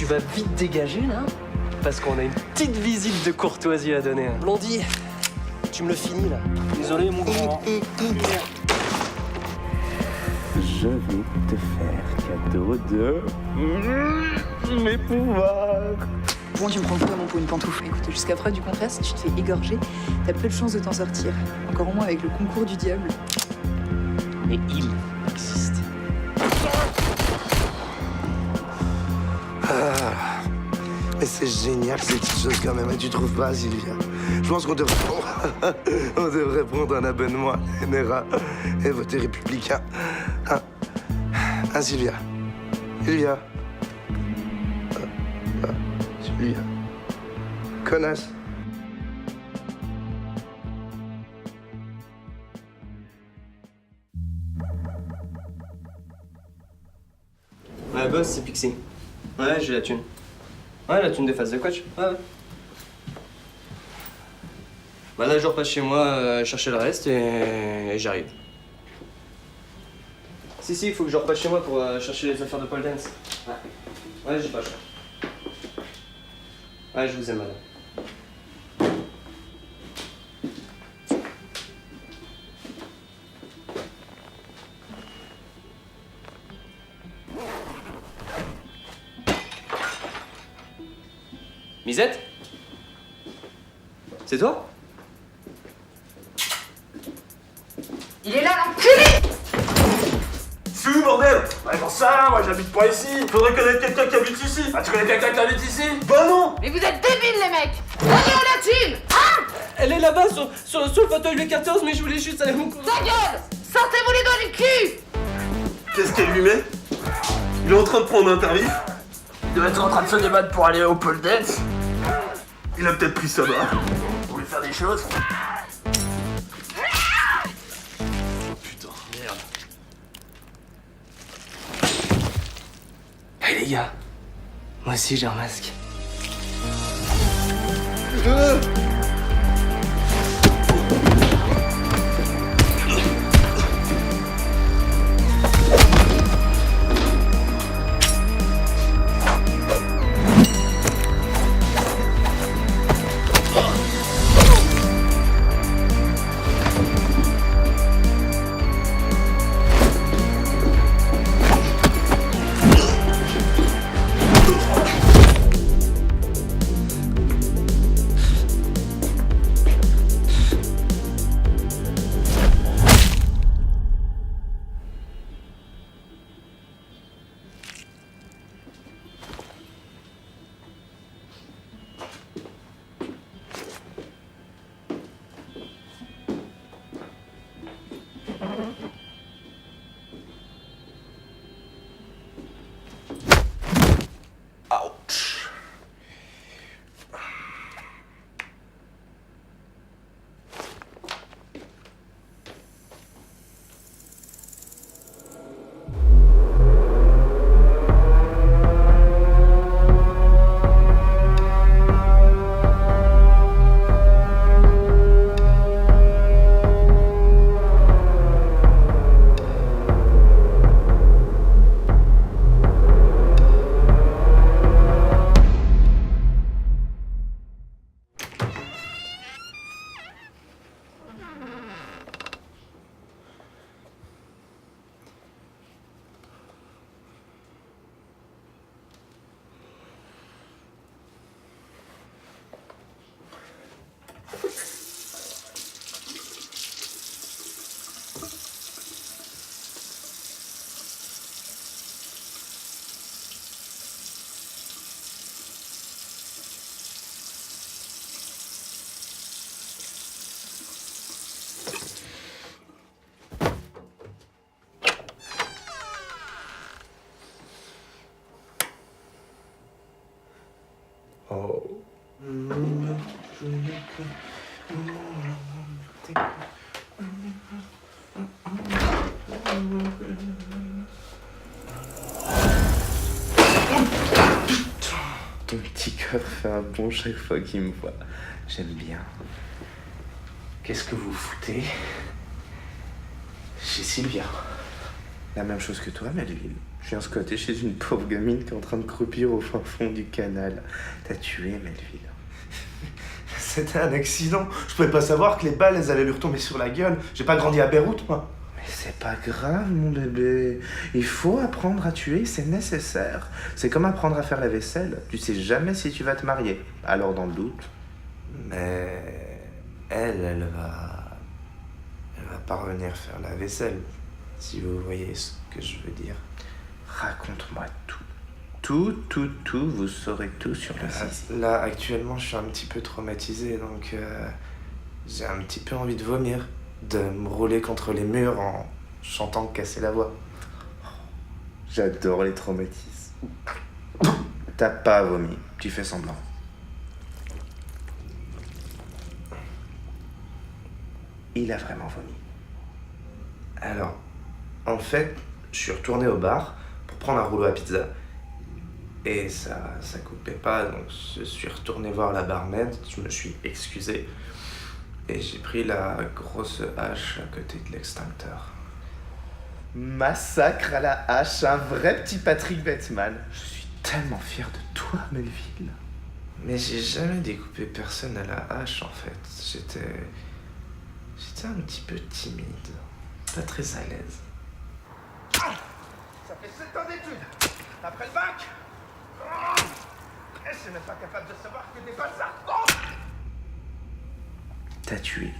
tu vas vite dégager, là, parce qu'on a une petite visite de courtoisie à donner. Blondie, tu me le finis, là. Désolé, mon grand. Je vais te faire cadeau de mes pouvoirs. Bon, tu me prends vraiment pour une pantoufle. Écoute, jusqu'à preuve du contraire, si tu te fais égorger, t'as peu de chances de t'en sortir. Encore moins avec le concours du diable. Mais il existe. Mais c'est génial ces petites choses quand même, tu trouves pas, Sylvia? Je pense qu'on devrait on devrait prendre un abonnement à NRA et voter républicain. Hein, Sylvia? Sylvia? Sylvia? Connasse. Ouais, boss, c'est Pixie. Ouais, j'ai la thune. Ouais, la thune des phases de coach. Ouais. Bah là, je repasse chez moi chercher le reste et j'arrive. Si, il faut que je repasse chez moi pour chercher les affaires de Paul Dance. Ouais, j'ai pas le choix. Ouais, je vous aime, madame. Misette? C'est toi? Il est là, l'enculé! C'est où, bordel? Ouais, j'en sais rien, moi j'habite pas ici. Faudrait connaître quelqu'un qui habite ici. Ah, tu connais quelqu'un qui habite ici? Bah non! Mais vous êtes débiles, les mecs! Donnez-moi la thune! Hein? Elle est là-bas sur le fauteuil de 14, mais je voulais juste aller mon coup. Ta gueule! Sortez-vous les doigts du cul! Qu'est-ce qu'elle lui met? Il est en train de prendre un tarif. Il doit être en train de se débattre pour aller au pole dance. Il a peut-être pris ça bas. Pour lui faire des choses. Oh putain, merde. Hey les gars, moi aussi j'ai un masque. Ton petit cœur fait un bond chaque fois qu'il me voit. J'aime bien. Qu'est-ce que vous foutez chez Sylvia? La même chose que toi, Melville. Je viens squatter chez une pauvre gamine qui est en train de croupir au fin fond du canal. T'as tué Melville. C'était un accident. Je pouvais pas savoir que les balles, elles allaient lui retomber sur la gueule. J'ai pas grandi à Beyrouth, moi. Mais c'est pas grave, mon bébé. Il faut apprendre à tuer, c'est nécessaire. C'est comme apprendre à faire la vaisselle. Tu sais jamais si tu vas te marier. Alors, dans le doute... Mais elle va pas revenir faire la vaisselle, si vous voyez ce que je veux dire. Raconte-moi tout. Tout, vous saurez tout sur le zizi. Là, actuellement, je suis un petit peu traumatisé, donc j'ai un petit peu envie de vomir, de me rouler contre les murs en chantant casser la voix. J'adore les traumatismes. T'as pas vomi, tu fais semblant. Il a vraiment vomi. Alors, en fait, je suis retourné au bar pour prendre un rouleau à pizza. Et ça coupait pas, donc je suis retourné voir la barmaid, je me suis excusé. Et j'ai pris la grosse hache à côté de l'extincteur. Massacre à la hache, un vrai petit Patrick Bateman. Je suis tellement fier de toi, Melville. Mais j'ai jamais découpé personne à la hache, en fait. J'étais un petit peu timide, pas très à l'aise. Ça fait 7 ans d'études. Après le bac. Et je suis même pas capable de savoir que des bastards. T'as tué.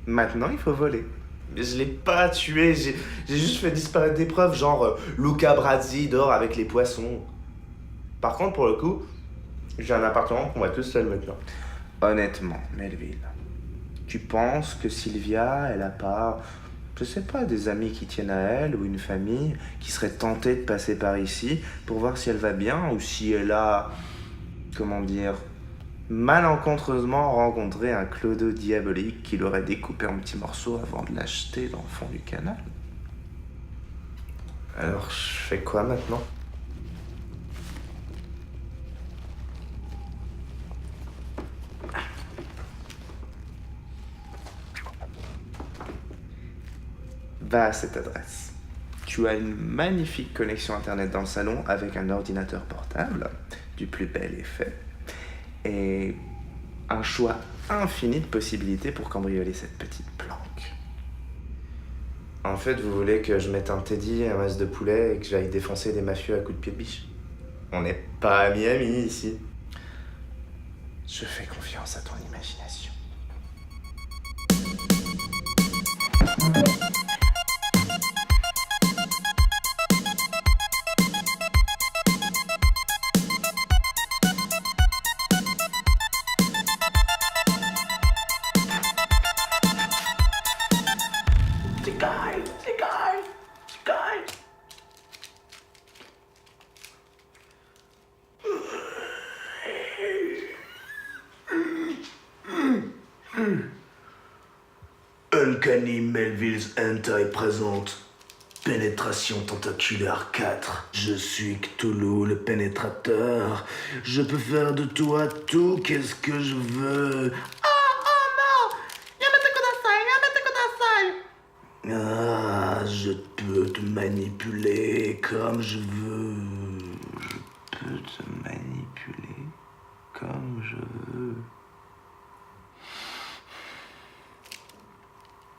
Maintenant, il faut voler. Mais je l'ai pas tué, j'ai juste fait disparaître des preuves, genre Luca Brasi dort avec les poissons. Par contre, pour le coup, j'ai un appartement pour moi tout seul maintenant. Honnêtement, Melville, tu penses que Sylvia, elle a pas, je sais pas, des amis qui tiennent à elle ou une famille qui serait tentée de passer par ici pour voir si elle va bien ou si elle a, comment dire, malencontreusement rencontré un clodo diabolique qui l'aurait découpé en petits morceaux avant de l'acheter dans le fond du canal? Alors, je fais quoi maintenant? Va à cette adresse. Tu as une magnifique connexion internet dans le salon avec un ordinateur portable du plus bel effet et un choix infini de possibilités pour cambrioler cette petite planque. En fait, vous voulez que je mette un teddy, un masque de poulet et que j'aille défoncer des mafieux à coups de pied de biche? On n'est pas à Miami ici. Je fais confiance à ton imagination. Uncanny Melville's Hentai présente Pénétration tentaculaire 4. Je suis Cthulhu le pénétrateur. Je peux faire de toi tout, qu'est-ce que je veux. Ah, je peux te manipuler comme je veux. Je peux te manipuler comme je veux.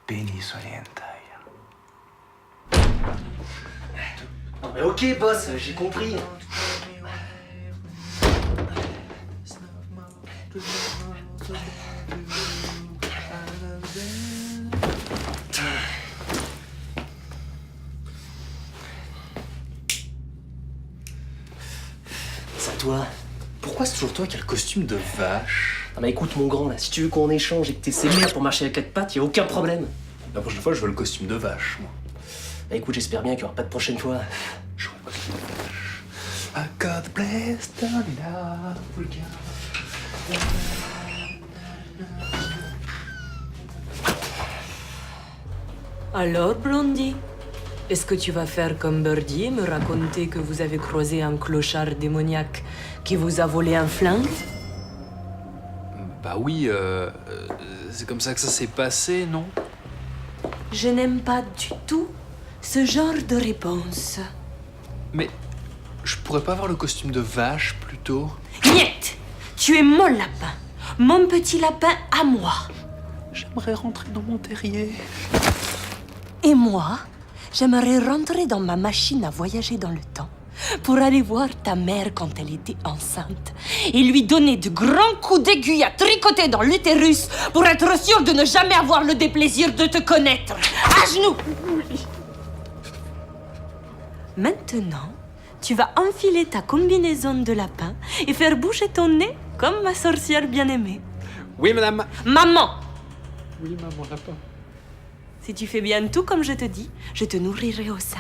Béni soit les hentai. Non mais ok boss, j'ai compris. C'est à toi. Pourquoi c'est toujours toi qui as le costume de vache? Ah bah écoute mon grand là, si tu veux qu'on échange et que t'aies ces merdes pour marcher à quatre pattes, y a aucun problème. La prochaine fois, je veux le costume de vache, moi. Bah écoute, j'espère bien qu'il y aura pas de prochaine fois. Je veux le costume de vache. I got the place down in Africa. Alors, Blondie, est-ce que tu vas faire comme Birdie et me raconter que vous avez croisé un clochard démoniaque qui vous a volé un flingue? Bah oui, c'est comme ça que ça s'est passé, non? Je n'aime pas du tout Ce genre de réponse. Mais je pourrais pas avoir le costume de vache plutôt? Niet! Tu es mon lapin. Mon petit lapin à moi. J'aimerais rentrer dans mon terrier. Et moi, j'aimerais rentrer dans ma machine à voyager dans le temps pour aller voir ta mère quand elle était enceinte et lui donner de grands coups d'aiguille à tricoter dans l'utérus pour être sûr de ne jamais avoir le déplaisir de te connaître. À genoux! Maintenant, tu vas enfiler ta combinaison de lapin et faire bouger ton nez comme ma sorcière bien-aimée. Oui, madame. Maman! Oui, maman lapin. Si tu fais bien tout comme je te dis, je te nourrirai au sein.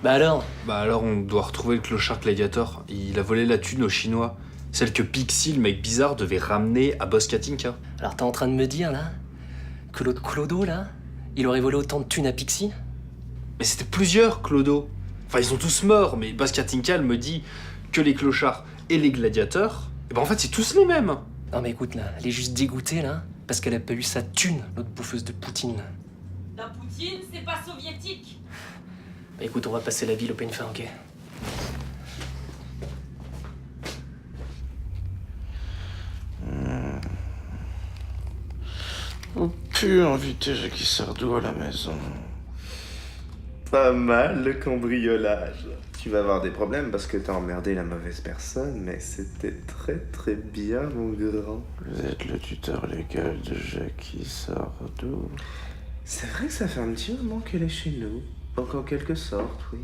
Bah alors? Bah alors, on doit retrouver le clochard Gladiator. Il a volé la thune aux Chinois. Celle que Pixie, le mec bizarre, devait ramener à Boss Katinka. Alors t'es en train de me dire, là, que l'autre Clodo, là, il aurait volé autant de thunes à Pixie? Mais c'était plusieurs, Clodo. Enfin, ils sont tous morts, mais Boss Katinka, elle me dit que les clochards et les gladiateurs, et ben en fait, c'est tous les mêmes. Non mais écoute, là, elle est juste dégoûtée, là, parce qu'elle a pas eu sa thune, l'autre bouffeuse de Poutine. La Poutine, c'est pas soviétique. Bah écoute, on va passer la ville au peigne fin, ok? Oh, plus inviter Jackie Sardou à la maison. Pas mal le cambriolage. Tu vas avoir des problèmes parce que t'as emmerdé la mauvaise personne, mais c'était très très bien, mon grand. Vous êtes le tuteur légal de Jackie Sardou. C'est vrai que ça fait un petit moment qu'elle est chez nous. Donc en quelque sorte, oui.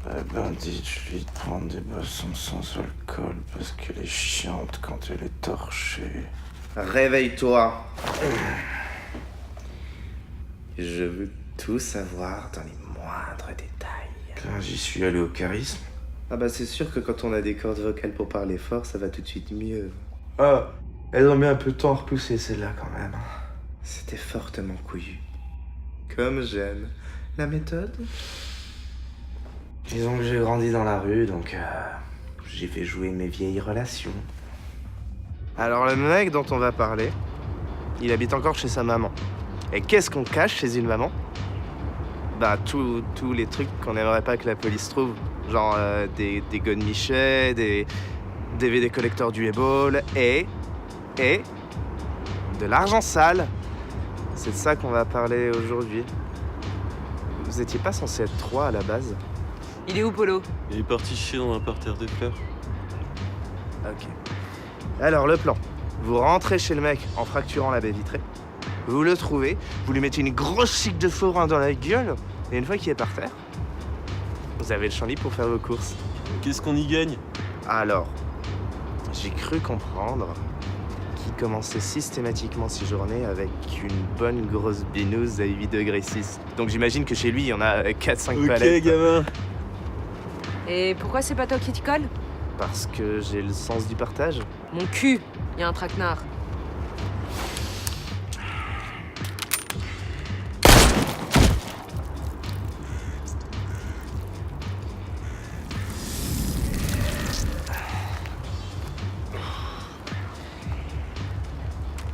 Eh ben, dites-lui de prendre des boissons sans alcool parce qu'elle est chiante quand elle est torchée. Réveille-toi. Je veux tout savoir dans les moindres détails. Quand j'y suis allé au charisme. Ah bah c'est sûr que quand on a des cordes vocales pour parler fort, ça va tout de suite mieux. Ah, elles ont mis un peu de temps à repousser celle-là quand même. C'était fortement couillu. Comme j'aime. La méthode? Disons que j'ai grandi dans la rue, donc j'ai fait jouer mes vieilles relations. Alors le mec dont on va parler, il habite encore chez sa maman. Et qu'est-ce qu'on cache chez une maman? Bah tous les trucs qu'on n'aimerait pas que la police trouve. Genre des godemichets, des DVD collecteurs du Ebol et de l'argent sale. C'est de ça qu'on va parler aujourd'hui. Vous étiez pas censé être 3 à la base? Il est où, Polo? Il est parti chier dans un parterre de fleurs. Ok. Alors, le plan. Vous rentrez chez le mec en fracturant la baie vitrée. Vous le trouvez, vous lui mettez une grosse chique de forain dans la gueule, et une fois qu'il est par terre, vous avez le champ libre pour faire vos courses. Qu'est-ce qu'on y gagne? Alors, j'ai cru comprendre qu'il commençait systématiquement ses journées avec une bonne grosse binouse à 8 degrés 6. Donc j'imagine que chez lui, il y en a 4-5 palettes. Ok, gamin. Et pourquoi c'est pas toi qui t'y colle? Parce que j'ai le sens du partage. Mon cul, y a un traquenard.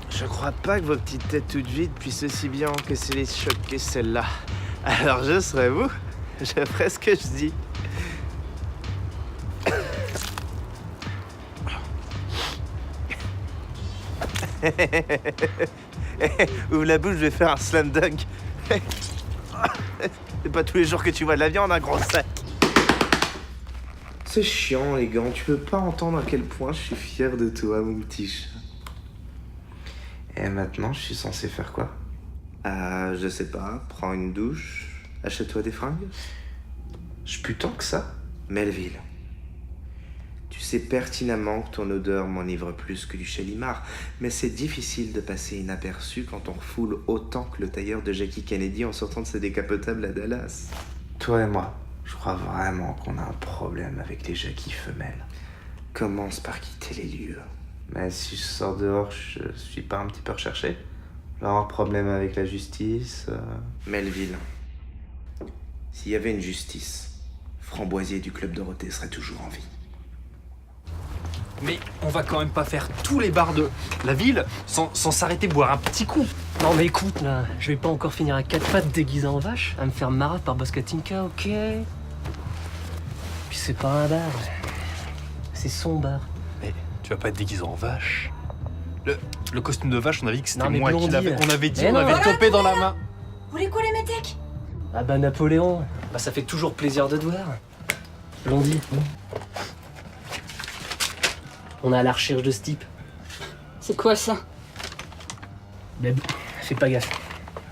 Je crois pas que vos petites têtes toutes vides puissent aussi bien encaisser les chocs que celle-là. Alors je serais vous, je ferais ce que je dis. Ouvre la bouche, je vais faire un slam dunk. C'est pas tous les jours que tu vois de la viande, un gros sac. C'est chiant, les gants. Tu peux pas entendre à quel point je suis fier de toi, mon petit chat. Et maintenant, je suis censé faire quoi? Je sais pas. Prends une douche. Achète-toi des fringues. Je pue tant que ça? Melville. Tu sais pertinemment que ton odeur m'enivre plus que du Shalimar, mais c'est difficile de passer inaperçu quand on refoule autant que le tailleur de Jackie Kennedy en sortant de sa décapotable à Dallas. Toi et moi, je crois vraiment qu'on a un problème avec les Jackie femelles. Commence par quitter les lieux. Mais si je sors dehors, je suis pas un petit peu recherché? Genre, problème avec la justice Melville, s'il y avait une justice, Framboisier du Club Dorothée serait toujours en vie. Mais on va quand même pas faire tous les bars de la ville sans s'arrêter boire un petit coup. Non mais écoute là, je vais pas encore finir à 4 pattes déguisé en vache, à me faire marrer par Baskatinka, ok? Puis c'est pas un bar, c'est son bar. Mais tu vas pas être déguisé en vache. Le costume de vache, on a dit que c'était Non, mais moi qui Blondie. l'avais. On avait dit, Mais on non. avait topé dans la main. Vous voulez quoi, les métèques? Ah bah Napoléon, bah ça fait toujours plaisir de te voir. Blondie. On est à la recherche de ce type. C'est quoi ça? Mais fais pas gaffe.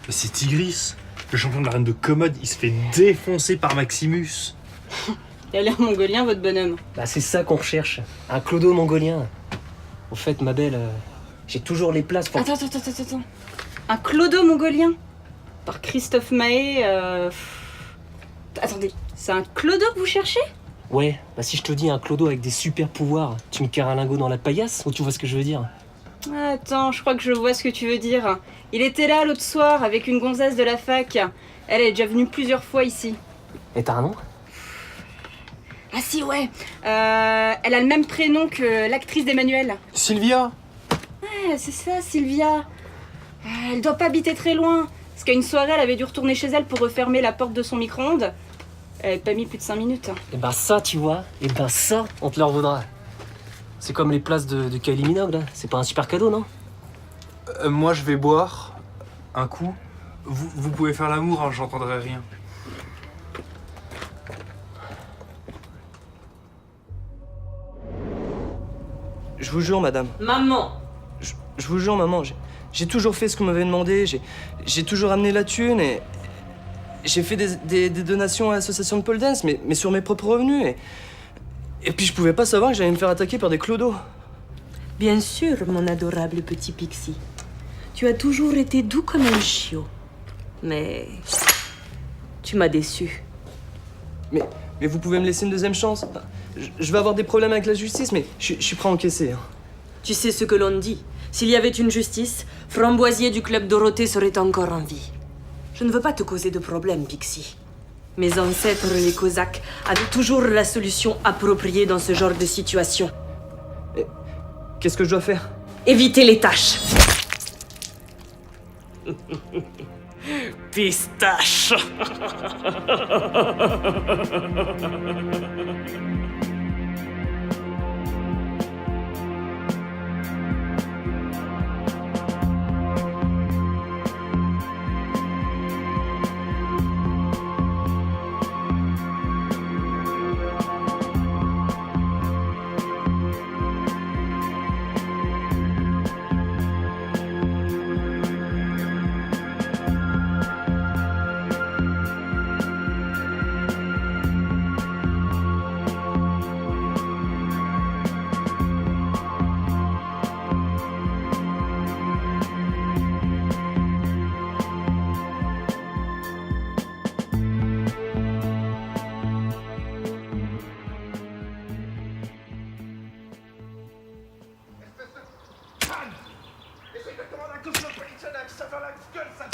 Mais c'est Tigris, le champion de la reine de commode, il se fait défoncer par Maximus. Il a l'air mongolien, votre bonhomme. Bah c'est ça qu'on recherche, un clodo mongolien. Au fait, ma belle, j'ai toujours les places pour... Attends. Un clodo mongolien? Par Christophe Mahé, Attendez, c'est un clodo que vous cherchez? Ouais, bah si je te dis un clodo avec des super pouvoirs, tu me carres un lingot dans la paillasse ou tu vois ce que je veux dire? Attends, je crois que je vois ce que tu veux dire. Il était là l'autre soir avec une gonzesse de la fac. Elle est déjà venue plusieurs fois ici. Et t'as un nom? Ah si, ouais. Elle a le même prénom que l'actrice d'Emmanuel. Sylvia. Ouais, c'est ça, Sylvia. Elle doit pas habiter très loin. Parce qu'à une soirée, elle avait dû retourner chez elle pour refermer la porte de son micro-ondes. Elle avait pas mis plus de 5 minutes. Et ben ça, tu vois, et ben ça, on te le revaudra. C'est comme les places de Kylie Minogue, là. C'est pas un super cadeau, non? Moi, je vais boire un coup. Vous pouvez faire l'amour, hein, j'entendrai rien. Je vous jure, madame. Maman! Je vous jure, maman, j'ai toujours fait ce qu'on m'avait demandé. J'ai toujours amené la thune et j'ai fait des donations à l'association de pole dance, mais sur mes propres revenus. Et puis je pouvais pas savoir que j'allais me faire attaquer par des clodos. Bien sûr, mon adorable petit Pixie. Tu as toujours été doux comme un chiot. Mais tu m'as déçu. Mais vous pouvez me laisser une deuxième chance. Enfin, je vais avoir des problèmes avec la justice, mais je suis prêt à encaisser. Hein. Tu sais ce que l'on dit. S'il y avait une justice, Framboisier du Club Dorothée serait encore en vie. Je ne veux pas te causer de problème, Pixie. Mes ancêtres, les Cosaques, avaient toujours la solution appropriée dans ce genre de situation. Qu'est-ce que je dois faire? Éviter les tâches. Pistache. C'est exactement la cause de la police, ça dans la gueule, ça.